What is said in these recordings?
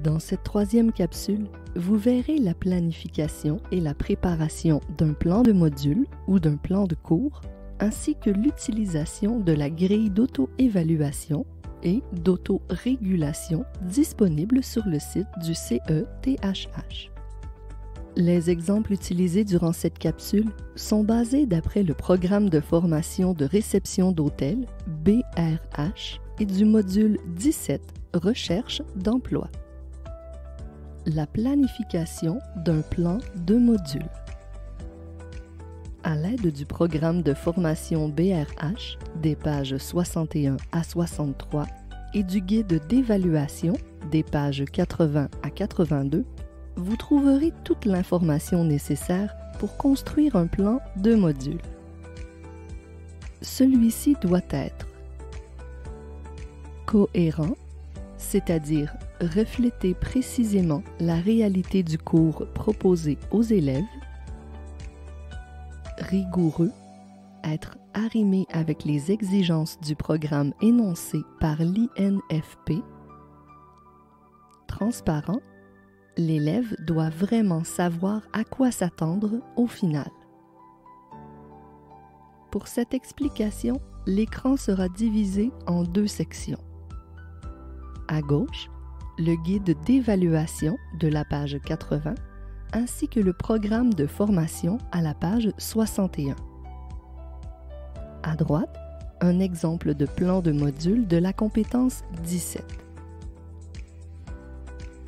Dans cette troisième capsule, vous verrez la planification et la préparation d'un plan de module ou d'un plan de cours, ainsi que l'utilisation de la grille d'auto-évaluation et d'auto-régulation disponible sur le site du CETHH. Les exemples utilisés durant cette capsule sont basés d'après le programme de formation de réception d'hôtel BRH et du module 17 Recherche d'emploi. La planification d'un plan de module. À l'aide du programme de formation BRH, des pages 61 à 63, et du guide d'évaluation, des pages 80 à 82, vous trouverez toute l'information nécessaire pour construire un plan de module. Celui-ci doit être cohérent, c'est-à-dire refléter précisément la réalité du cours proposé aux élèves, rigoureux, être arrimé avec les exigences du programme énoncé par l'INFP, transparent, l'élève doit vraiment savoir à quoi s'attendre au final. Pour cette explication, l'écran sera divisé en deux sections. À gauche, le guide d'évaluation de la page 80 ainsi que le programme de formation à la page 61. À droite, un exemple de plan de module de la compétence 17.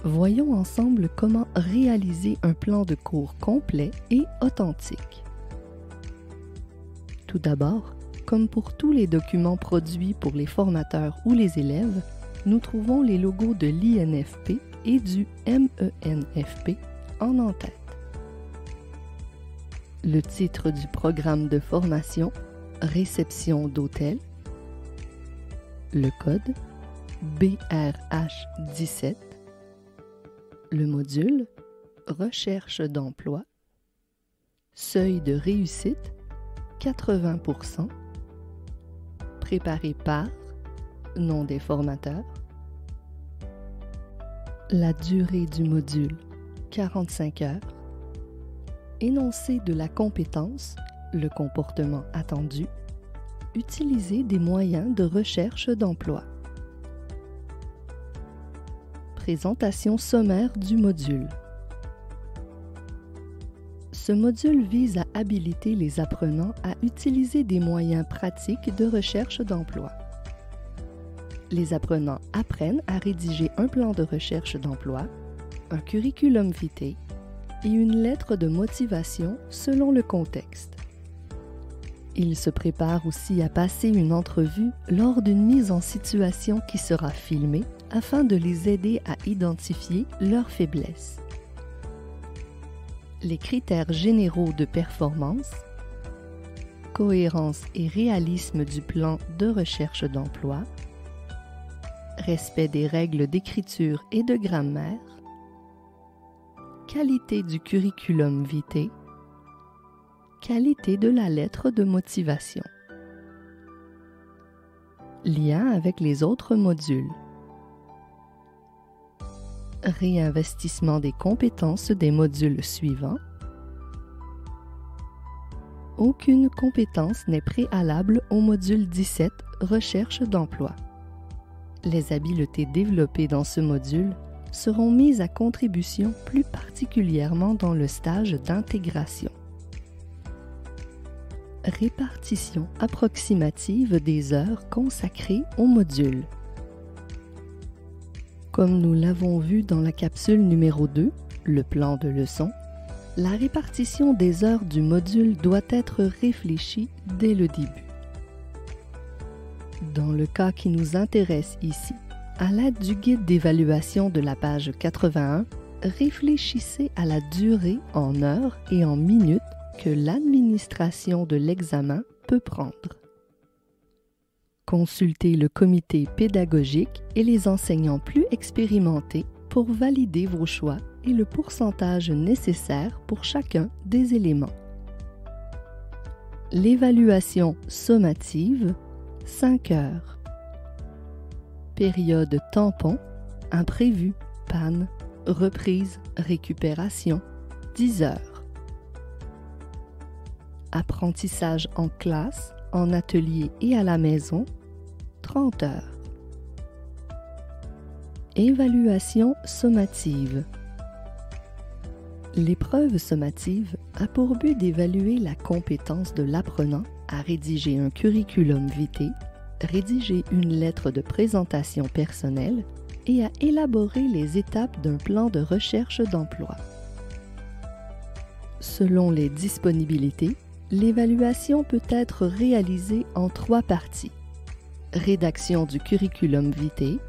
Voyons ensemble comment réaliser un plan de cours complet et authentique. Tout d'abord, comme pour tous les documents produits pour les formateurs ou les élèves, nous trouvons les logos de l'INFP et du MENFP en en-tête. Le titre du programme de formation, réception d'hôtel, le code BRH17, le module recherche d'emploi, seuil de réussite 80%, préparé par nom des formateurs, la durée du module 45 heures, énoncé de la compétence, le comportement attendu, utiliser des moyens de recherche d'emploi. Présentation sommaire du module. Ce module vise à habiliter les apprenants à utiliser des moyens pratiques de recherche d'emploi. Les apprenants apprennent à rédiger un plan de recherche d'emploi, un curriculum vitae et une lettre de motivation selon le contexte. Ils se préparent aussi à passer une entrevue lors d'une mise en situation qui sera filmée afin de les aider à identifier leurs faiblesses. Les critères généraux de performance, cohérence et réalisme du plan de recherche d'emploi, respect des règles d'écriture et de grammaire, qualité du curriculum vitae, qualité de la lettre de motivation. Lien avec les autres modules. Réinvestissement des compétences des modules suivants. Aucune compétence n'est préalable au module 17 Recherche d'emploi. Les habiletés développées dans ce module seront mises à contribution plus particulièrement dans le stage d'intégration. Répartition approximative des heures consacrées au module. Comme nous l'avons vu dans la capsule numéro 2, le plan de leçon, la répartition des heures du module doit être réfléchie dès le début. Dans le cas qui nous intéresse ici, à l'aide du guide d'évaluation de la page 81, réfléchissez à la durée en heures et en minutes que l'administration de l'examen peut prendre. Consultez le comité pédagogique et les enseignants plus expérimentés pour valider vos choix et le pourcentage nécessaire pour chacun des éléments. L'évaluation sommative, 5 heures. Période tampon, imprévue, panne, reprise, récupération, 10 heures. Apprentissage en classe, en atelier et à la maison, 30 heures. Évaluation sommative. L'épreuve sommative a pour but d'évaluer la compétence de l'apprenant à rédiger un curriculum vitae, rédiger une lettre de présentation personnelle et à élaborer les étapes d'un plan de recherche d'emploi. Selon les disponibilités, l'évaluation peut être réalisée en 3 parties. Rédaction du curriculum vitae,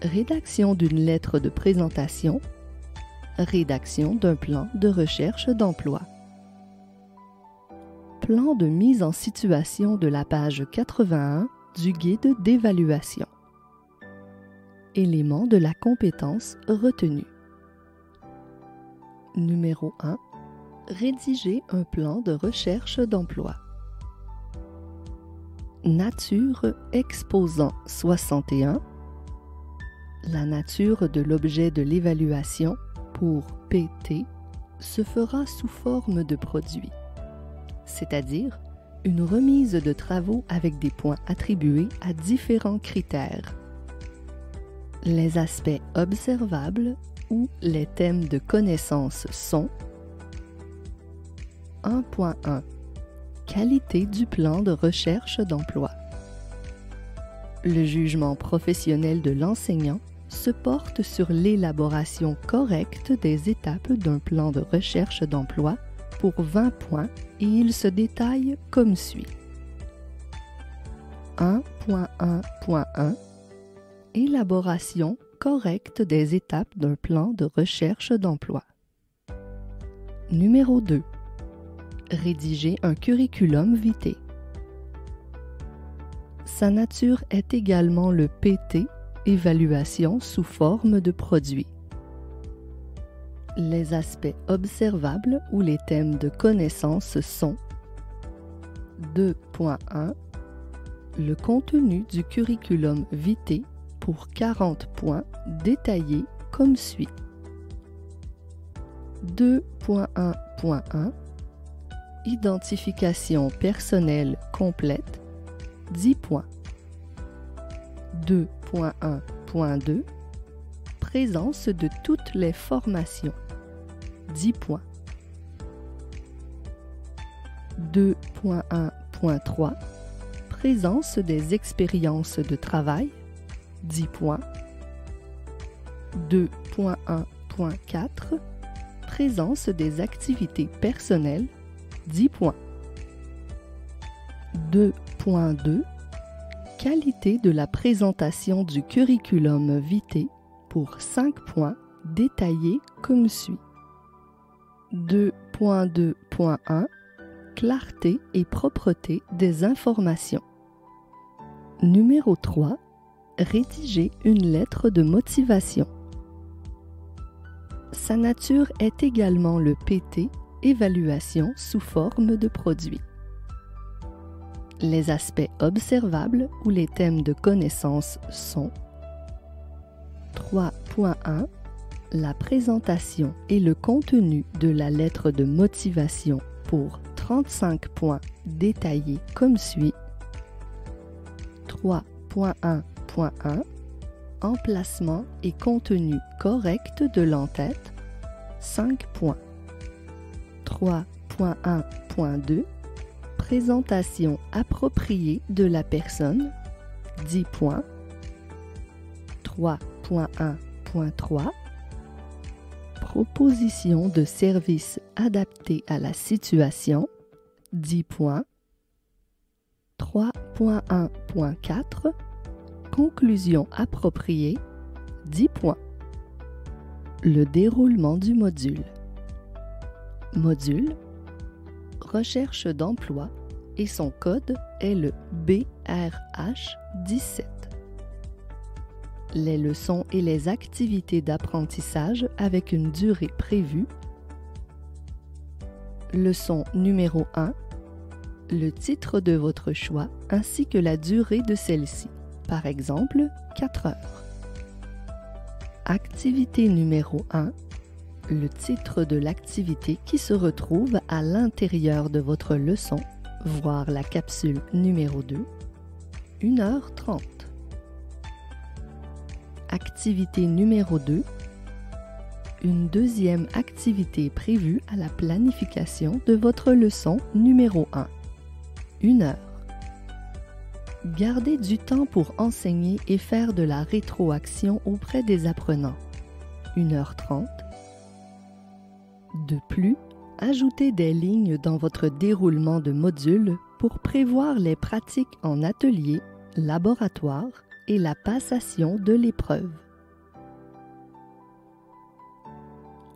rédaction d'une lettre de présentation, rédaction d'un plan de recherche d'emploi. Plan de mise en situation de la page 81 du guide d'évaluation. Éléments de la compétence retenue. Numéro 1. Rédiger un plan de recherche d'emploi. Nature exposant 61. La nature de l'objet de l'évaluation pour PT se fera sous forme de produit, c'est-à-dire une remise de travaux avec des points attribués à différents critères. Les aspects observables ou les thèmes de connaissance sont 1.1. Qualité du plan de recherche d'emploi. Le jugement professionnel de l'enseignant se porte sur l'élaboration correcte des étapes d'un plan de recherche d'emploi pour 20 points et il se détaille comme suit. 1.1.1 Élaboration correcte des étapes d'un plan de recherche d'emploi. Numéro 2. Rédiger un curriculum vitae. Sa nature est également le PT, évaluation sous forme de produit. Les aspects observables ou les thèmes de connaissance sont 2.1 Le contenu du curriculum vitae pour 40 points détaillé comme suit. 2.1.1 Identification personnelle complète, 10 points. 2.1.2 Présence de toutes les formations, 10 points. 2.1.3 Présence des expériences de travail, 10 points. 2.1.4 Présence des activités personnelles, 10 points. 2.2 Qualité de la présentation du curriculum vitae pour 5 points détaillés comme suit. 2.2.1 Clarté et propreté des informations. Numéro 3. Rédiger une lettre de motivation. Sa nature est également le PT, évaluation sous forme de produit. Les aspects observables ou les thèmes de connaissance sont 3.1 La présentation et le contenu de la lettre de motivation pour 35 points détaillés comme suit. 3.1.1 Emplacement et contenu correct de l'entête, 5 points. 3.1.2 Présentation appropriée de la personne, 10 points. 3.1.3 Proposition de service adapté à la situation, 10 points. 3.1.4 Conclusion appropriée, 10 points. Le déroulement du module. Module Recherche d'emploi et son code est le BRH17. Les leçons et les activités d'apprentissage avec une durée prévue. Leçon numéro 1. Le titre de votre choix ainsi que la durée de celle-ci, par exemple 4 heures. Activité numéro 1. Le titre de l'activité qui se retrouve à l'intérieur de votre leçon, voire la capsule numéro 2. 1h30. Activité numéro 2. Une deuxième activité prévue à la planification de votre leçon numéro 1. 1 heure. Gardez du temps pour enseigner et faire de la rétroaction auprès des apprenants. 1h30. De plus, ajoutez des lignes dans votre déroulement de module pour prévoir les pratiques en atelier, laboratoire et la passation de l'épreuve.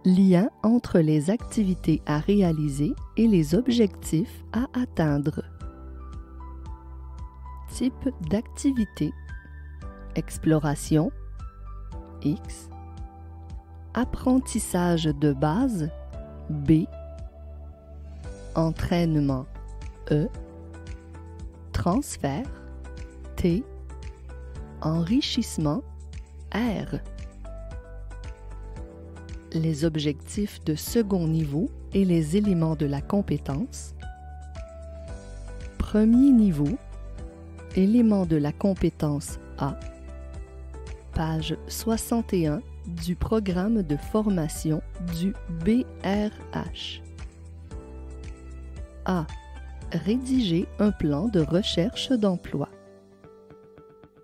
Lien entre les activités à réaliser et les objectifs à atteindre. Type d'activité: exploration, X, apprentissage de base, B, entraînement, E, transfert, T, enrichissement, R. Les objectifs de second niveau et les éléments de la compétence. Premier niveau, éléments de la compétence A, page 61 du programme de formation du BRH. A. Rédiger un plan de recherche d'emploi.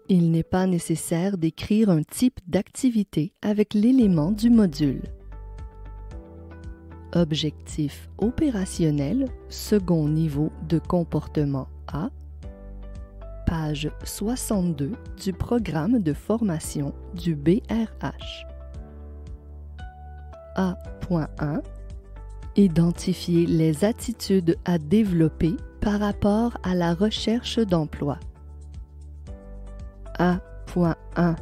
Il n'est pas nécessaire d'écrire un type d'activité avec l'élément du module. Objectif opérationnel, second niveau de comportement A, page 62 du programme de formation du BRH. A.1. Identifier les attitudes à développer par rapport à la recherche d'emploi. A.1.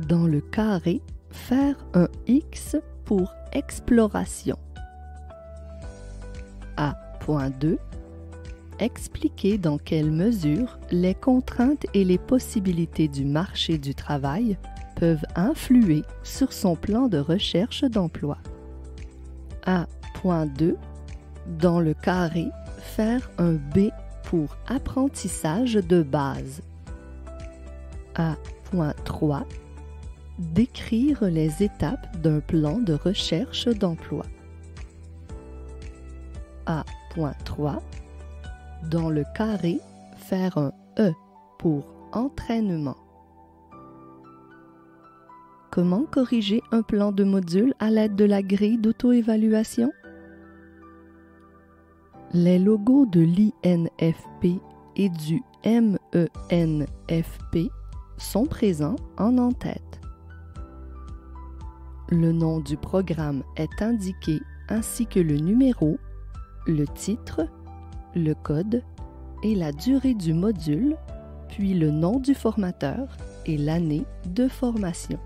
Dans le carré, faire un X pour exploration. A.2. Expliquer dans quelle mesure les contraintes et les possibilités du marché du travail peuvent influer sur son plan de recherche d'emploi. A.2. Dans le carré, faire un B pour apprentissage de base. A.3. Décrire les étapes d'un plan de recherche d'emploi. A.3. Dans le carré, faire un E pour entraînement. Comment corriger un plan de module à l'aide de la grille d'auto-évaluation? Les logos de l'INFP et du MENFP sont présents en en-tête. Le nom du programme est indiqué ainsi que le numéro, le titre, le code et la durée du module, puis le nom du formateur et l'année de formation.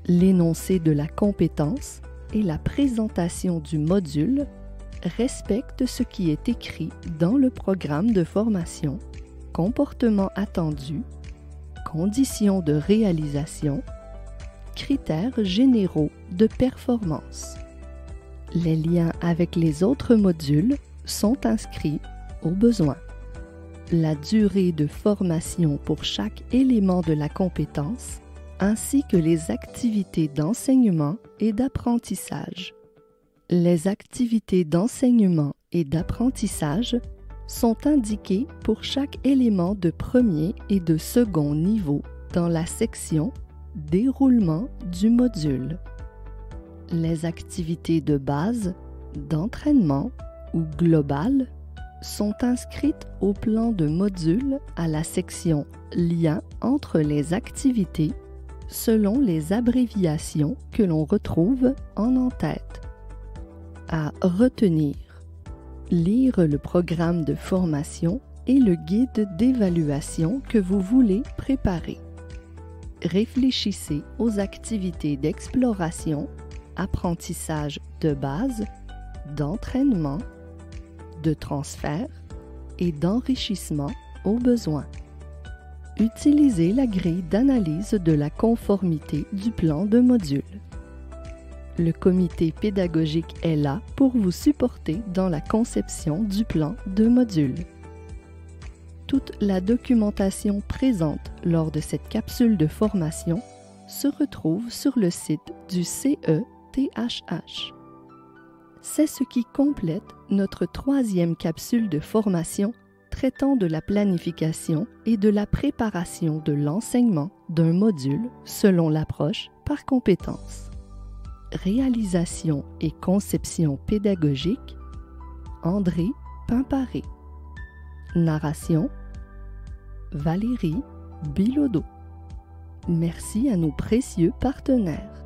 L'énoncé de la compétence et la présentation du module respectent ce qui est écrit dans le programme de formation, comportement attendu, conditions de réalisation, critères généraux de performance. Les liens avec les autres modules sont inscrits au besoin. La durée de formation pour chaque élément de la compétence, ainsi que les activités d'enseignement et d'apprentissage. Les activités d'enseignement et d'apprentissage sont indiquées pour chaque élément de premier et de second niveau dans la section « Déroulement du module ». Les activités de base, d'entraînement ou globales sont inscrites au plan de module à la section « Lien entre les activités » selon les abréviations que l'on retrouve en en-tête. À retenir: lire le programme de formation et le guide d'évaluation que vous voulez préparer. Réfléchissez aux activités d'exploration, apprentissage de base, d'entraînement, de transfert et d'enrichissement au besoin. Utilisez la grille d'analyse de la conformité du plan de module. Le comité pédagogique est là pour vous supporter dans la conception du plan de module. Toute la documentation présente lors de cette capsule de formation se retrouve sur le site du CETHH. C'est ce qui complète notre 3e capsule de formation traitant de la planification et de la préparation de l'enseignement d'un module selon l'approche par compétences. Réalisation et conception pédagogique, André Pimparé. Narration, Valérie Bilodeau. Merci à nos précieux partenaires.